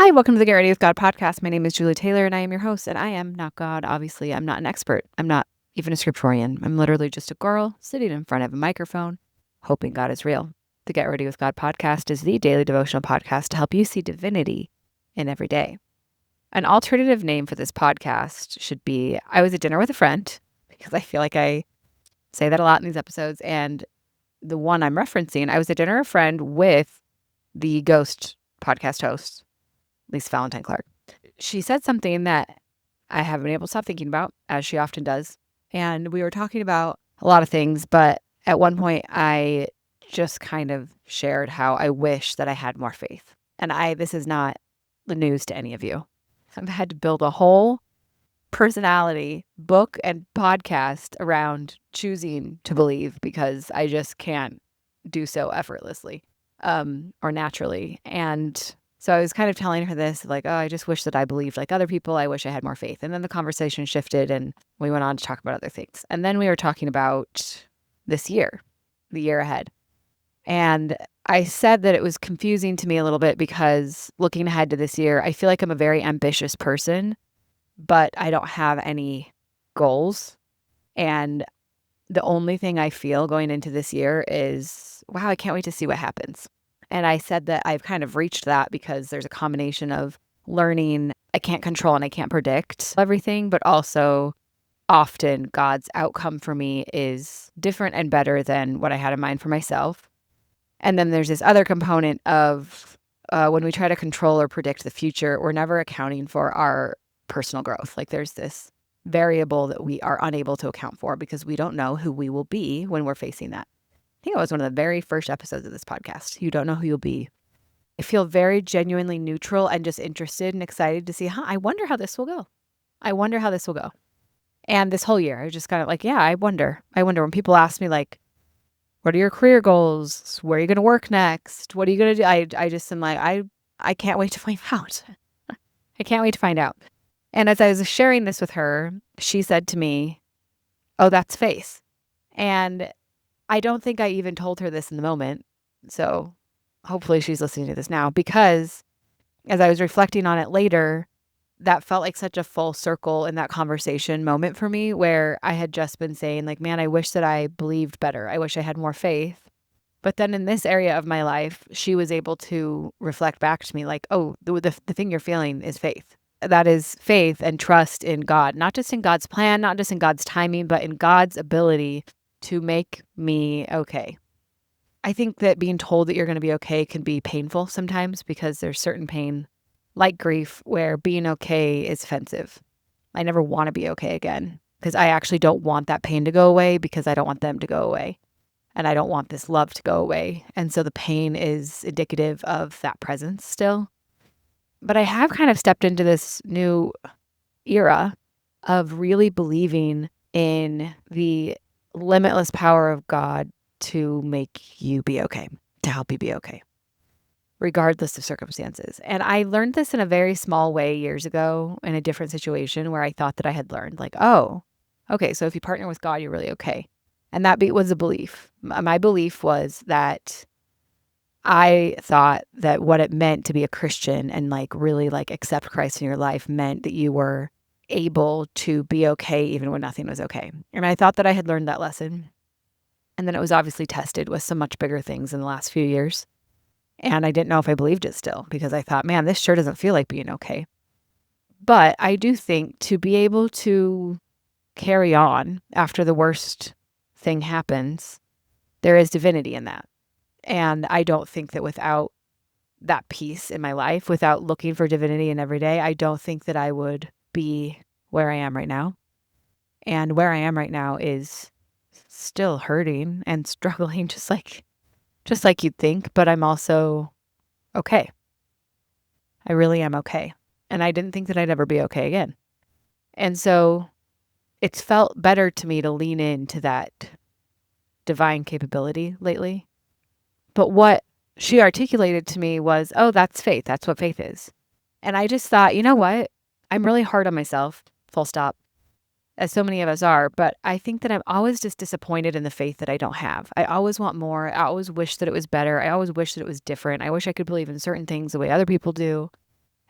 Hi, welcome to the Get Ready with God podcast. My name is Julie Taylor and I am your host, and I am not God. Obviously, I'm not an expert. I'm not even a scriptorian. I'm literally just a girl sitting in front of a microphone, hoping God is real. The Get Ready with God podcast is the daily devotional podcast to help you see divinity in every day. An alternative name for this podcast should be I was at dinner with a friend, because I feel like I say that a lot in these episodes. And the one I'm referencing, I was at dinner with a friend with the Ghost podcast host, Lisa Valentine Clark. She said something that I haven't been able to stop thinking about, as she often does. And we were talking about a lot of things, but at one point I just kind of shared how I wish that I had more faith. And this is not the news to any of you. I've had to build a whole personality, book, and podcast around choosing to believe because I just can't do so effortlessly or naturally. And so I was kind of telling her this, like, oh, I just wish that I believed like other people. I wish I had more faith. And then the conversation shifted and we went on to talk about other things. And then we were talking about this year, the year ahead. And I said that it was confusing to me a little bit because looking ahead to this year, I feel like I'm a very ambitious person, but I don't have any goals. And the only thing I feel going into this year is, wow, I can't wait to see what happens. And I said that I've kind of reached that because there's a combination of learning I can't control and I can't predict everything, but also often God's outcome for me is different and better than what I had in mind for myself. And then there's this other component of when we try to control or predict the future, we're never accounting for our personal growth. Like there's this variable that we are unable to account for because we don't know who we will be when we're facing that. I think it was one of the very first episodes of this podcast. You don't know who you'll be. I feel very genuinely neutral and just interested and excited to see, I wonder how this will go. I wonder how this will go. And this whole year, I was just kind of like, yeah, I wonder. I wonder when people ask me like, what are your career goals? Where are you going to work next? What are you going to do? I just am like, I can't wait to find out. I can't wait to find out. And as I was sharing this with her, she said to me, oh, that's faith. And I don't think I even told her this in the moment. So hopefully she's listening to this now, because as I was reflecting on it later, that felt like such a full circle in that conversation moment for me, where I had just been saying like, man, I wish that I believed better. I wish I had more faith. But then in this area of my life, she was able to reflect back to me like, oh, the thing you're feeling is faith. That is faith and trust in God, not just in God's plan, not just in God's timing, but in God's ability to make me okay. I think that being told that you're going to be okay can be painful sometimes because there's certain pain, like grief, where being okay is offensive. I never want to be okay again because I actually don't want that pain to go away because I don't want them to go away. And I don't want this love to go away. And so the pain is indicative of that presence still. But I have kind of stepped into this new era of really believing in the limitless power of God to make you be okay, to help you be okay, regardless of circumstances. And I learned this in a very small way years ago in a different situation where I thought that I had learned like, oh, okay, so if you partner with God, you're really okay. And that was a belief. My belief was that I thought that what it meant to be a Christian and like really like accept Christ in your life meant that you were able to be okay even when nothing was okay. And I thought that I had learned that lesson. And then it was obviously tested with some much bigger things in the last few years. And I didn't know if I believed it still because I thought, man, this sure doesn't feel like being okay. But I do think to be able to carry on after the worst thing happens, there is divinity in that. And I don't think that without that peace in my life, without looking for divinity in every day, I don't think that I would be where I am right now. And where I am right now is still hurting and struggling just like you'd think, but I'm also okay. I really am okay. And I didn't think that I'd ever be okay again. And so it's felt better to me to lean into that divine capability lately. But what she articulated to me was, oh, that's faith. That's what faith is. And I just thought, you know what? I'm really hard on myself, full stop, as so many of us are. But I think that I'm always just disappointed in the faith that I don't have. I always want more. I always wish that it was better. I always wish that it was different. I wish I could believe in certain things the way other people do.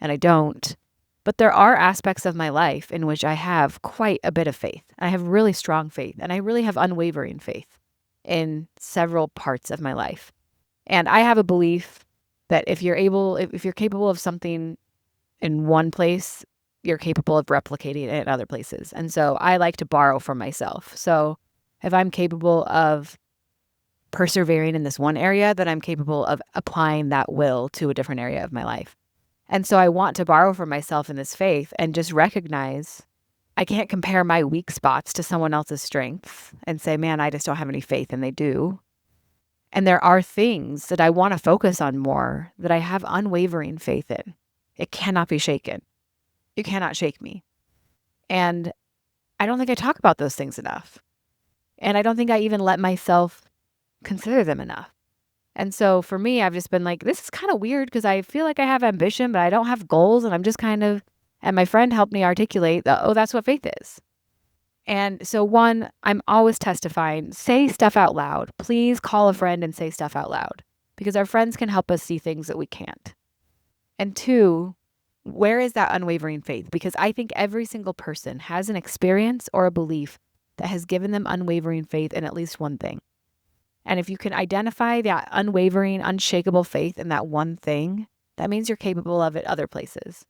and I don't. But there are aspects of my life in which I have quite a bit of faith. I have really strong faith, and I really have unwavering faith in several parts of my life. And I have a belief that if you're capable of something in one place, you're capable of replicating it in other places. And so I like to borrow from myself. So if I'm capable of persevering in this one area, then I'm capable of applying that will to a different area of my life. And so I want to borrow from myself in this faith and just recognize I can't compare my weak spots to someone else's strengths and say, man, I just don't have any faith, and they do. And there are things that I want to focus on more that I have unwavering faith in. It cannot be shaken. You cannot shake me. And I don't think I talk about those things enough. And I don't think I even let myself consider them enough. And so for me, I've just been like, this is kind of weird because I feel like I have ambition, but I don't have goals. And I'm just kind of, and my friend helped me articulate that, oh, that's what faith is. And so one, I'm always testifying, say stuff out loud. Please call a friend and say stuff out loud because our friends can help us see things that we can't. And two, where is that unwavering faith? Because I think every single person has an experience or a belief that has given them unwavering faith in at least one thing. And if you can identify that unwavering, unshakable faith in that one thing, that means you're capable of it other places.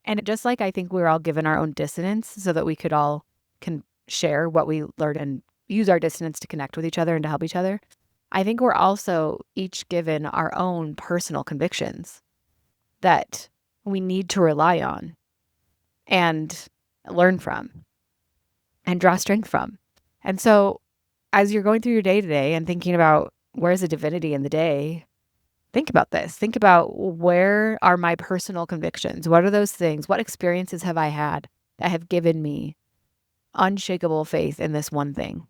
And just like I think we're all given our own dissonance so that we could all can share what we learned and use our dissonance to connect with each other and to help each other, I think we're also each given our own personal convictions that we need to rely on and learn from and draw strength from. And so as you're going through your day today and thinking about where's the divinity in the day, think about this. Think about where are my personal convictions? What are those things? What experiences have I had that have given me unshakable faith in this one thing?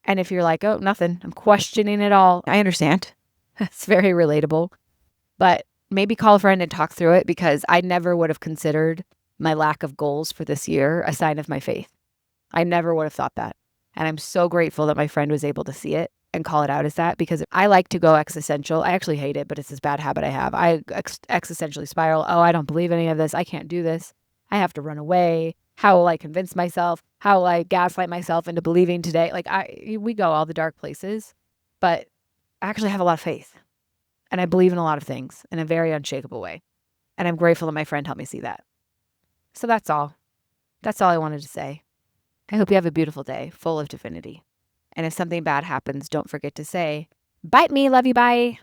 And if you're like, oh, nothing, I'm questioning it all, I understand. It's very relatable. But maybe call a friend and talk through it because I never would have considered my lack of goals for this year a sign of my faith. I never would have thought that. And I'm so grateful that my friend was able to see it and call it out as that because I like to go existential. I actually hate it, but it's this bad habit I have. I existentially spiral. Oh, I don't believe any of this. I can't do this. I have to run away. How will I convince myself? How will I gaslight myself into believing today? We go all the dark places, but I actually have a lot of faith and I believe in a lot of things in a very unshakable way. And I'm grateful that my friend helped me see that. So that's all. That's all I wanted to say. I hope you have a beautiful day full of divinity. And if something bad happens, don't forget to say, bite me, love you, bye.